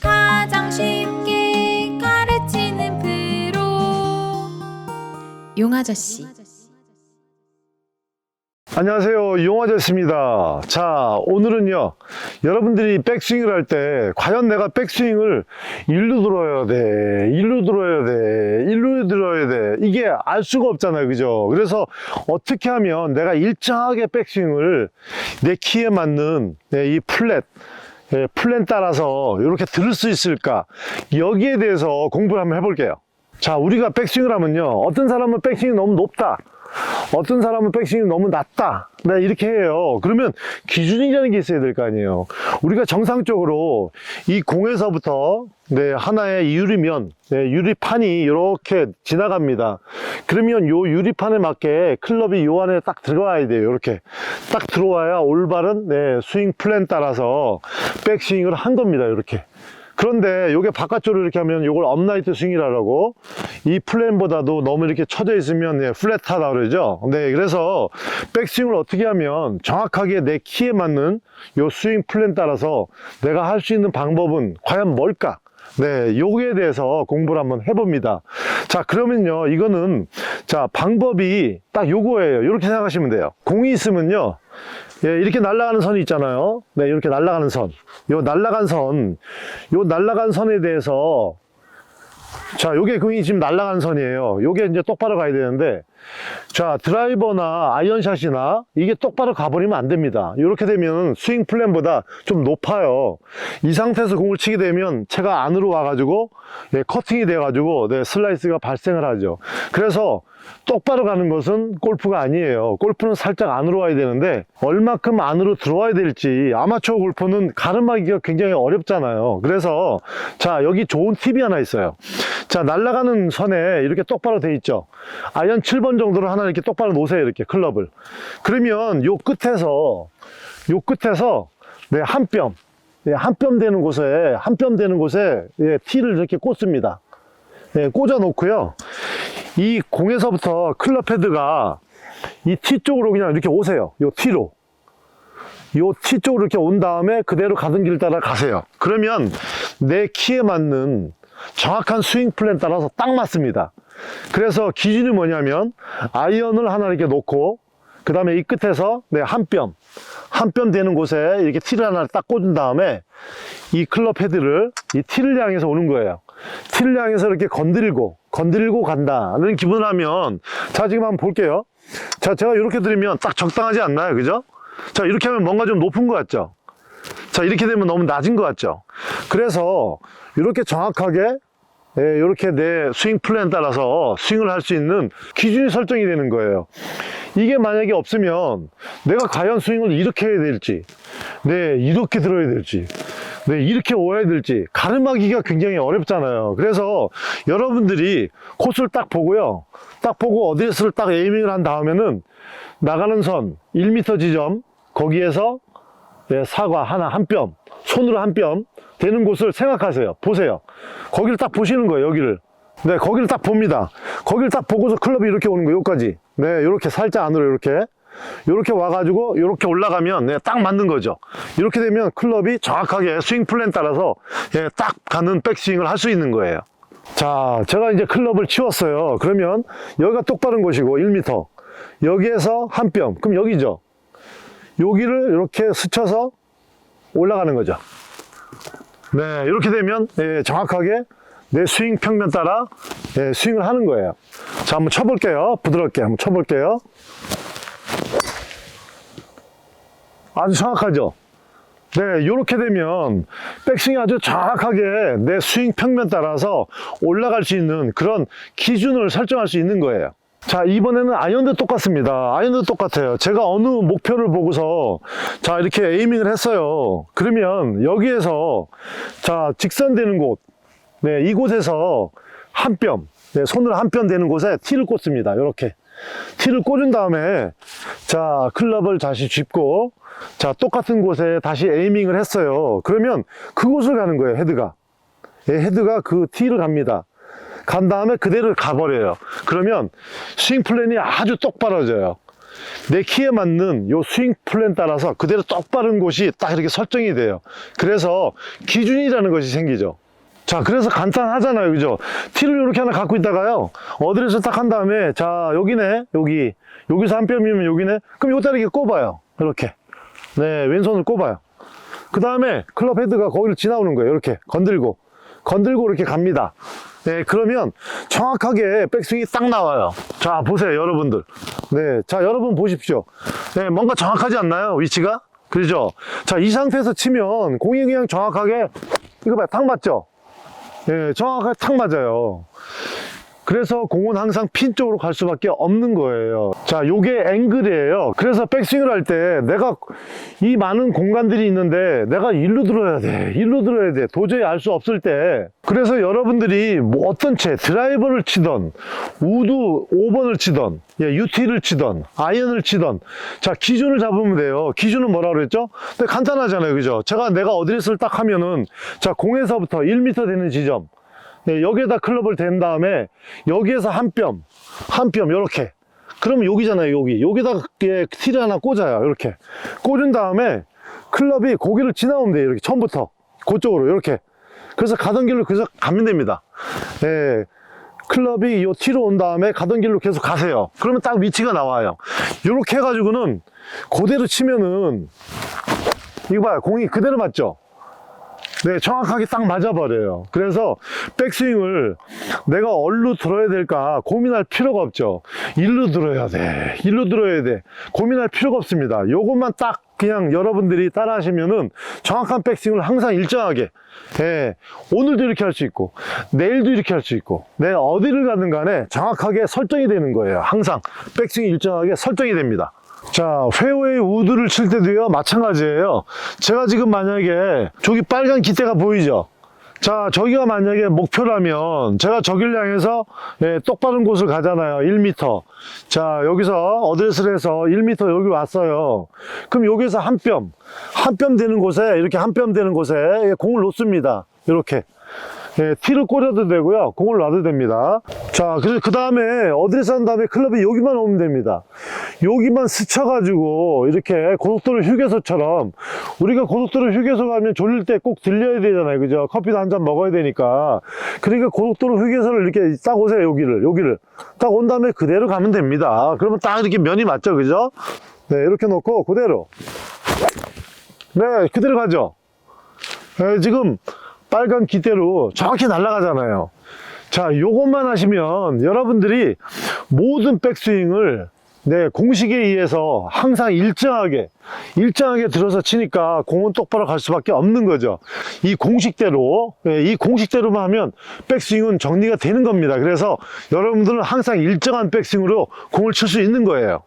가장 쉽게 가르치는 프로 용아저씨. 안녕하세요, 용아저씨입니다. 자, 오늘은요, 여러분들이 백스윙을 할 때 과연 내가 백스윙을 일로 들어야 돼, 일로 들어야 돼, 일로 들어야 돼, 이게 알 수가 없잖아요, 그죠? 그래서 어떻게 하면 내가 일정하게 백스윙을 내 키에 맞는 이 플랜 따라서 이렇게 들을 수 있을까, 여기에 대해서 공부를 한번 해볼게요. 자, 우리가 백스윙을 하면요, 어떤 사람은 백스윙이 너무 높다, 어떤 사람은 백스윙이 너무 낮다, 네, 이렇게 해요. 그러면 기준이라는 게 있어야 될 거 아니에요. 우리가 정상적으로 이 공에서부터 하나의 유리면, 유리판이 이렇게 지나갑니다. 그러면 요 유리판에 맞게 클럽이 요 안에 딱 들어와야 돼요. 이렇게 딱 들어와야 올바른 스윙 플랜 따라서 백스윙을 한 겁니다. 이렇게. 그런데 요게 바깥쪽으로 이렇게 하면 요걸 업라이트 스윙이라고, 이 플랜보다도 너무 이렇게 쳐져 있으면 플랫하다 그러죠. 그래서 백스윙을 어떻게 하면 정확하게 내 키에 맞는 요 스윙 플랜 따라서 내가 할 수 있는 방법은 과연 뭘까? 요거에 대해서 공부를 한번 해봅니다. 자, 그러면요, 이거는, 자, 방법이 딱 요거예요. 이렇게 생각하시면 돼요. 공이 있으면요, 이렇게 날아가는 선이 있잖아요. 이렇게 날아가는 선. 요 날아간 선에 대해서, 자, 요게 공이 지금 날아가는 선이에요. 요게 이제 똑바로 가야 되는데, 자, 드라이버나 아이언샷이나 이게 똑바로 가버리면 안 됩니다. 이렇게 되면 스윙 플랜보다 좀 높아요. 이 상태에서 공을 치게 되면 채가 안으로 와가지고 커팅이 돼가지고 슬라이스가 발생을 하죠. 그래서 똑바로 가는 것은 골프가 아니에요. 골프는 살짝 안으로 와야 되는데 얼마큼 안으로 들어와야 될지, 아마추어 골프는 가름하기가 굉장히 어렵잖아요. 그래서 자, 여기 좋은 팁이 하나 있어요. 자, 날아가는 선에 이렇게 똑바로 돼 있죠. 아이언 7번 정도로 하나 이렇게 똑바로 놓으세요. 이렇게 클럽을. 그러면 요 끝에서 한 뼘 되는 곳에 티를 이렇게 꽂습니다. 꽂아 놓고요. 이 공에서부터 클럽 헤드가 이 티 쪽으로 그냥 이렇게 오세요. 요 티 쪽으로 이렇게 온 다음에 그대로 가던 길 따라 가세요. 그러면 내 키에 맞는 정확한 스윙 플랜 따라서 딱 맞습니다. 그래서 기준이 뭐냐면 아이언을 하나 이렇게 놓고 그 다음에 이 끝에서 한 뼘 되는 곳에 이렇게 티를 하나 딱 꽂은 다음에 이 클럽 헤드를 이 티를 향해서 오는 거예요. 티를 향해서 이렇게 건드리고 간다는 기분을 하면, 자, 지금 한번 볼게요. 자, 제가 이렇게 들으면 딱 적당하지 않나요? 그죠? 자, 이렇게 하면 뭔가 좀 높은 것 같죠? 자, 이렇게 되면 너무 낮은 것 같죠? 그래서 이렇게 정확하게 이렇게 내 스윙 플랜 따라서 스윙을 할 수 있는 기준이 설정이 되는 거예요. 이게 만약에 없으면 내가 과연 스윙을 이렇게 해야 될지, 이렇게 들어야 될지, 이렇게 오야 될지 가름하기가 굉장히 어렵잖아요. 그래서 여러분들이 코스를 딱 보고요, 딱 보고 어디에서 딱 에이밍을 한 다음에는 나가는 선 1m 지점, 거기에서 사과 한 뼘, 손으로 한 뼘 되는 곳을 생각하세요. 보세요. 거기를 딱 보시는 거예요. 여기를. 거기를 딱 봅니다. 거기를 딱 보고서 클럽이 이렇게 오는 거예요. 여기까지. 이렇게 살짝 안으로 이렇게 와가지고 이렇게 올라가면 딱 맞는 거죠. 이렇게 되면 클럽이 정확하게 스윙 플랜 따라서 딱 가는 백스윙을 할 수 있는 거예요. 자, 제가 이제 클럽을 치웠어요. 그러면 여기가 똑바른 곳이고 1m, 여기에서 한 뼘, 그럼 여기죠. 여기를 이렇게 스쳐서 올라가는 거죠. 이렇게 되면 정확하게 내 스윙 평면 따라 스윙을 하는 거예요. 자, 한번 쳐볼게요. 부드럽게 한번 쳐볼게요. 아주 정확하죠? 이렇게 되면 백스윙이 아주 정확하게 내 스윙 평면 따라서 올라갈 수 있는 그런 기준을 설정할 수 있는 거예요. 자, 이번에는 아이언도 똑같습니다. 아이언도 똑같아요. 제가 어느 목표를 보고서 자, 이렇게 에이밍을 했어요. 그러면 여기에서 자, 직선되는 곳, 이곳에서 한 뼘, 손으로 한 뼘 되는 곳에 티를 꽂습니다. 이렇게 티를 꽂은 다음에 자, 클럽을 다시 짚고 자, 똑같은 곳에 다시 에이밍을 했어요. 그러면 그곳을 가는 거예요. 헤드가 그 티를 갑니다. 간 다음에 그대로 가버려요. 그러면 스윙 플랜이 아주 똑바로져요. 내 키에 맞는 요 스윙 플랜 따라서 그대로 똑바른 곳이 딱 이렇게 설정이 돼요. 그래서 기준이라는 것이 생기죠. 자, 그래서 간단하잖아요. 그죠? 티를 이렇게 하나 갖고 있다가요. 어드레스 딱 한 다음에, 자, 여기네. 여기서 한 뼘이면 여기네. 그럼 요따 이렇게 꼽아요. 이렇게. 네, 왼손을 꼽아요. 그 다음에 클럽 헤드가 거기를 지나오는 거예요. 이렇게 건들고 이렇게 갑니다. 네, 그러면 정확하게 백스윙이 딱 나와요. 자, 보세요, 여러분들. 네, 자, 여러분 보십시오. 네, 뭔가 정확하지 않나요? 위치가? 그죠? 자, 이 상태에서 치면 공이 그냥 정확하게, 이거 봐요, 탁 맞죠? 네, 정확하게 탁 맞아요. 그래서 공은 항상 핀 쪽으로 갈 수밖에 없는 거예요. 자, 요게 앵글이에요. 그래서 백스윙을 할 때 내가 이 많은 공간들이 있는데 내가 일로 들어야 돼. 도저히 알 수 없을 때. 그래서 여러분들이 뭐 어떤 채, 드라이버를 치던, 우드 5번을 치던, UT를 치던, 아이언을 치던, 자, 기준을 잡으면 돼요. 기준은 뭐라 그랬죠? 근데 간단하잖아요. 그죠? 내가 어드레스를 딱 하면은, 자, 공에서부터 1m 되는 지점. 네, 여기에다 클럽을 댄 다음에 여기에서 한 뼘, 요렇게. 그러면 여기잖아요, 여기다 티를 하나 꽂아요, 이렇게. 꽂은 다음에 클럽이 고기를 지나오면 돼요, 이렇게. 처음부터. 그쪽으로, 이렇게. 그래서 가던 길로 계속 가면 됩니다. 네, 클럽이 이 티로 온 다음에 가던 길로 계속 가세요. 그러면 딱 위치가 나와요. 이렇게 해가지고는 그대로 치면은, 이거 봐요, 공이 그대로 맞죠? 네, 정확하게 딱 맞아버려요. 그래서 백스윙을 내가 어디로 들어야 될까 고민할 필요가 없죠. 일로 들어야 돼. 고민할 필요가 없습니다. 요것만 딱 그냥 여러분들이 따라 하시면은 정확한 백스윙을 항상 일정하게, 오늘도 이렇게 할 수 있고, 내일도 이렇게 할 수 있고, 어디를 가든 간에 정확하게 설정이 되는 거예요. 항상 백스윙이 일정하게 설정이 됩니다. 자, 페어웨이 우드를 칠 때도요, 마찬가지예요. 제가 지금 만약에 저기 빨간 깃대가 보이죠? 자, 저기가 만약에 목표라면 제가 저기를 향해서 똑바른 곳을 가잖아요. 1m. 자, 여기서 어드레스를 해서 1m 여기 왔어요. 그럼 여기서 한 뼘 되는 곳에, 이렇게 한 뼘 되는 곳에 공을 놓습니다. 이렇게. 티를 꽂아도 되고요, 공을 놔도 됩니다. 자, 그 다음에 어드레스 한 다음에 클럽이 여기만 오면 됩니다. 여기만 스쳐가지고 이렇게 고속도로 휴게소처럼, 우리가 고속도로 휴게소 가면 졸릴 때 꼭 들려야 되잖아요, 그죠? 커피도 한 잔 먹어야 되니까. 그러니까 고속도로 휴게소를 이렇게 딱 오세요. 여기를 딱 온 다음에 그대로 가면 됩니다. 그러면 딱 이렇게 면이 맞죠, 그죠? 네, 이렇게 놓고 그대로, 네, 그대로 가죠. 지금 빨간 깃대로 정확히 날아가잖아요. 자, 요것만 하시면 여러분들이 모든 백스윙을 공식에 의해서 항상 일정하게 들어서 치니까 공은 똑바로 갈 수밖에 없는 거죠. 이 공식대로만 하면 백스윙은 정리가 되는 겁니다. 그래서 여러분들은 항상 일정한 백스윙으로 공을 칠 수 있는 거예요.